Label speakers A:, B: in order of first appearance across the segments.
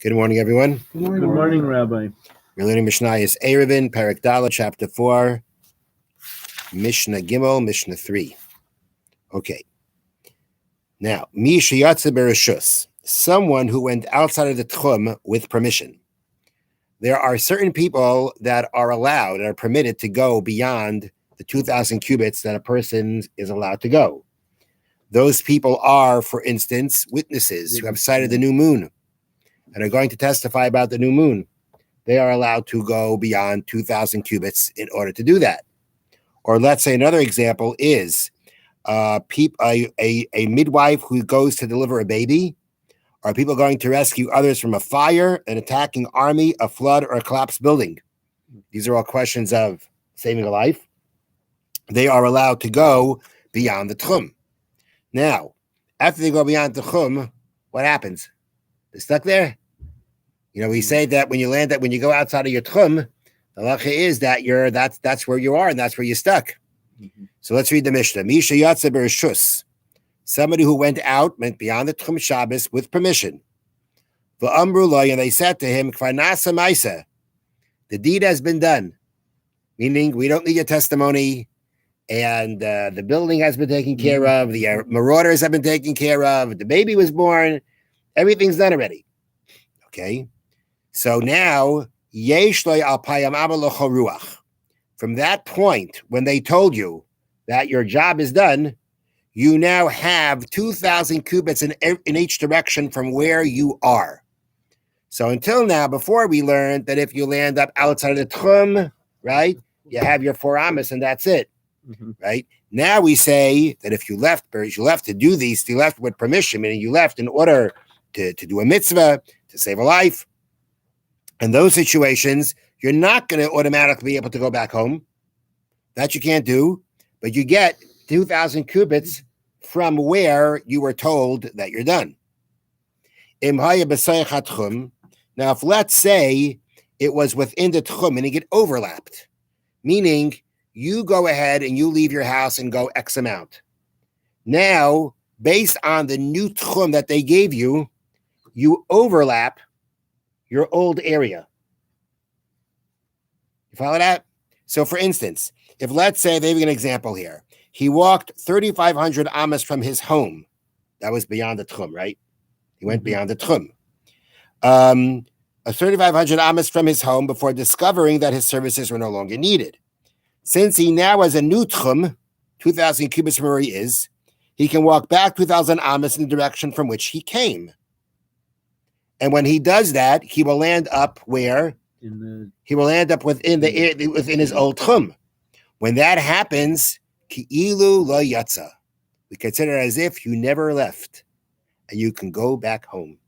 A: Good morning, everyone.
B: Good morning, Rabbi.
A: We're learning Mishnah is Erevin, Perek Dalet, Chapter 4, Mishnah Gimel, Mishnah 3. Okay. Now, Mi Sheyatze Bereshus, someone who went outside of the Tchum with permission. There are certain people that are allowed, that are permitted to go beyond the 2,000 cubits that a person is allowed to go. Those people are, for instance, witnesses who have sighted the new moon and are going to testify about the new moon. They are allowed to go beyond 2,000 cubits in order to do that. Or let's say another example is a midwife who goes to deliver a baby, or people going to rescue others from a fire, an attacking army, a flood, or a collapsed building. These are all questions of saving a life. They are allowed to go beyond the Tchum. Now, after they go beyond the Tchum, what happens? They're stuck there. You know, we say that when you go outside of your Tchum, the halacha is that that's where you are and that's where you're stuck. Mm-hmm. So let's read the Mishnah. Misha Yatze Bereshus. Somebody who went beyond the Tchum Shabbos with permission. V'amru lo, and they said to him, Kvar nasa maisa, the deed has been done. Meaning, we don't need your testimony, and the building has been taken care of, the marauders have been taken care of, the baby was born, everything's done already. Okay? So now, yesh lo alpayam abalocho ruach. From that point, when they told you that your job is done, you now have 2,000 cubits in each direction from where you are. So until now, before we learned that if you land up outside of the Tchum, right, you have your 4 amas and that's it, right? Now we say that if you left to do these, you left with permission, meaning you left in order to do a mitzvah, to save a life. In those situations, you're not going to automatically be able to go back home. That you can't do, but you get 2,000 cubits from where you were told that you're done. Now, if let's say it was within the Tchum and it get overlapped, meaning you go ahead and you leave your house and go X amount. Now, based on the new Tchum that they gave you, you overlap your old area. You follow that? So, for instance, if let's say, they have an example here. He walked 3,500 amas from his home. That was beyond the Tchum, right? He went beyond the Tchum. 3,500 amas from his home before discovering that his services were no longer needed. Since he now has a new Tchum, 2,000 cubits from where he is, he can walk back 2,000 amas in the direction from which he came. And when he does that, he will land up where? He will end up within his old Tchum. When that happens, ki'ilu lo yatsa. We consider it as if you never left, and you can go back home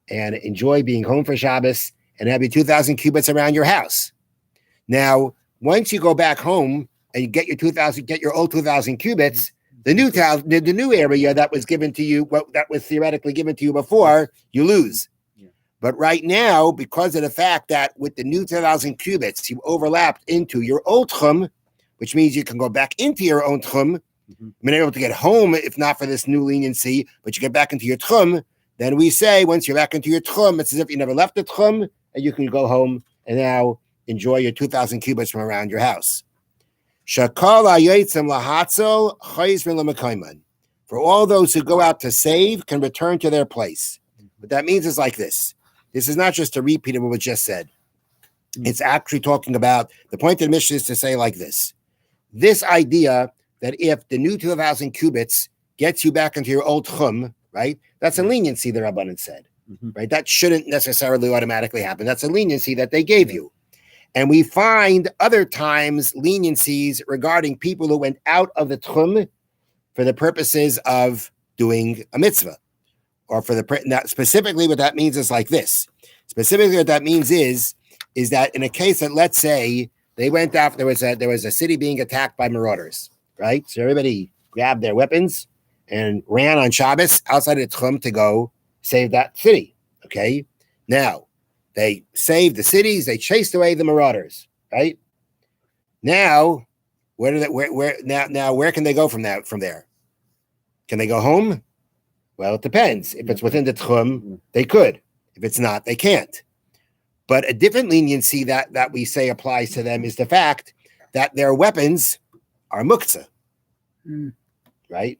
A: and enjoy being home for Shabbos and have your 2,000 cubits around your house. Now, once you go back home and you get your old 2,000 cubits, the new area that was given to you, that was theoretically given to you before, you lose. But right now, because of the fact that with the new 2,000 cubits, you overlapped into your old Tchum, which means you can go back into your own Tchum, been able to get home if not for this new leniency, but you get back into your Tchum, then we say once you're back into your Tchum, it's as if you never left the Tchum, and you can go home and now enjoy your 2,000 cubits from around your house. For all those who go out to save can return to their place. What that means is like this. This is not just a repeat of what was just said. It's actually talking about, the point of the Mishnah is to say like this. This idea that if the new 2,000 cubits gets you back into your old Tchum, right? That's a leniency, the Rabbanan said, right? That shouldn't necessarily automatically happen. That's a leniency that they gave you. And we find other times leniencies regarding people who went out of the Tchum for the purposes of doing a mitzvah. Or specifically what that means is like this. Specifically what that means is that in a case that, let's say, they went out, there was a city being attacked by marauders, right? So everybody grabbed their weapons and ran on Shabbos outside of Tchum to go save that city, okay? Now, they saved the cities, they chased away the marauders, right? Now, where can they go from there? Can they go home? Well, it depends. If it's within the Tchum, they could. If it's not, they can't. But a different leniency that we say applies to them is the fact that their weapons are muktzah, right?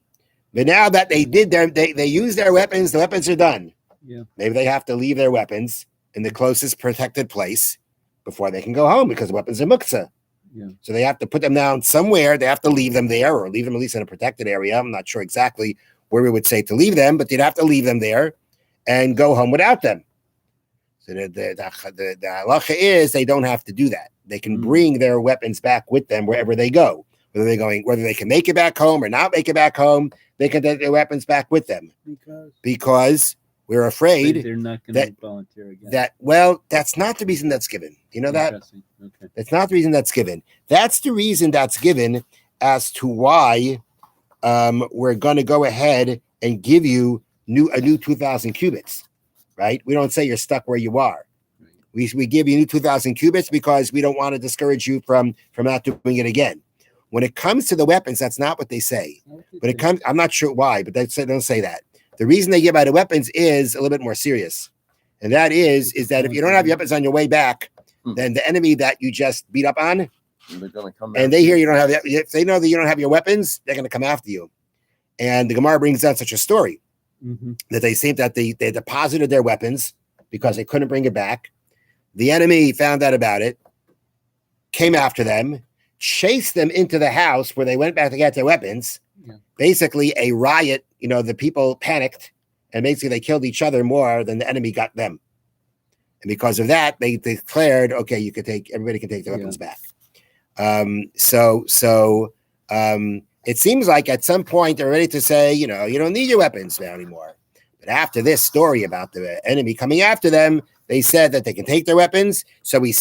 A: But now that they use their weapons, the weapons are done.
B: Yeah.
A: Maybe they have to leave their weapons in the closest protected place before they can go home because the weapons are muktzah.
B: Yeah.
A: So they have to put them down somewhere. They have to leave them there or leave them at least in a protected area. I'm not sure exactly where we would say to leave them, but you'd have to leave them there and go home without them. So the halacha is they don't have to do that. They can bring their weapons back with them wherever they go. Whether they can make it back home or not make it back home, they can take their weapons back with them. Because we're afraid
B: they're not going to volunteer again.
A: That's not the reason that's given. You know that?
B: Okay.
A: That's not the reason that's given. That's the reason that's given as to why we're going to go ahead and give you a new 2,000 cubits, right? We don't say you're stuck where you are. Right. We give you new 2,000 cubits because we don't want to discourage you from not doing it again. When it comes to the weapons, that's not what they say. I'm not sure why, but they don't say that. The reason they give out the weapons is a little bit more serious. And that is that if you don't have your weapons on your way back, then the enemy that you just beat up on,
C: they're going to come
A: and they hear you don't have, if they know that you don't have your weapons, they're going to come after you. And the Gemara brings down such a story that they think that they deposited their weapons because they couldn't bring it back. The enemy found out about it, came after them, chased them into the house where they went back to get their weapons. Yeah. Basically a riot, the people panicked and basically they killed each other more than the enemy got them. And because of that, they declared, okay, everybody can take their weapons back. It seems like at some point they're ready to say, you don't need your weapons now anymore. But after this story about the enemy coming after them, they said that they can take their weapons. So we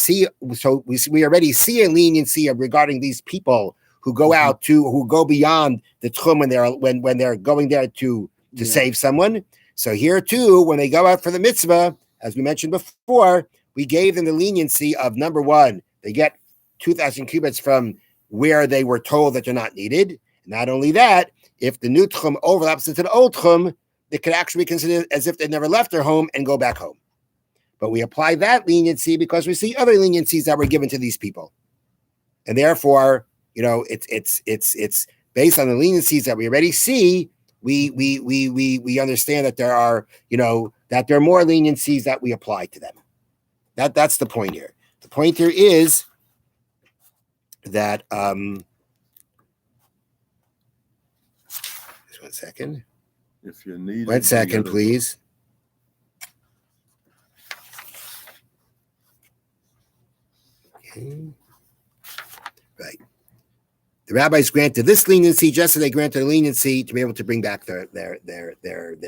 A: already see a leniency regarding these people who go out who go beyond the tchum when they're going there to save someone. So here too, when they go out for the mitzvah, as we mentioned before, we gave them the leniency of number one, they get 2,000 cubits from where they were told that they're not needed. Not only that, if the new tchum overlaps into the old tchum, it could actually be considered as if they never left their home and go back home. But we apply that leniency because we see other leniencies that were given to these people. And therefore, it's based on the leniencies that we already see. We understand that there are, that there are more leniencies that we apply to them. That's the point here. The point here is that just 1 second.
C: If you need
A: 1 second, please. Okay. Right. The rabbis granted this leniency just as they granted a leniency to be able to bring back their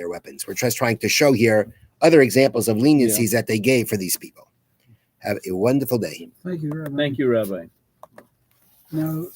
A: weapons. We're just trying to show here other examples of leniencies that they gave for these people. Have a wonderful day.
B: Thank you, Rabbi. Thank you, Rabbi.
D: Now,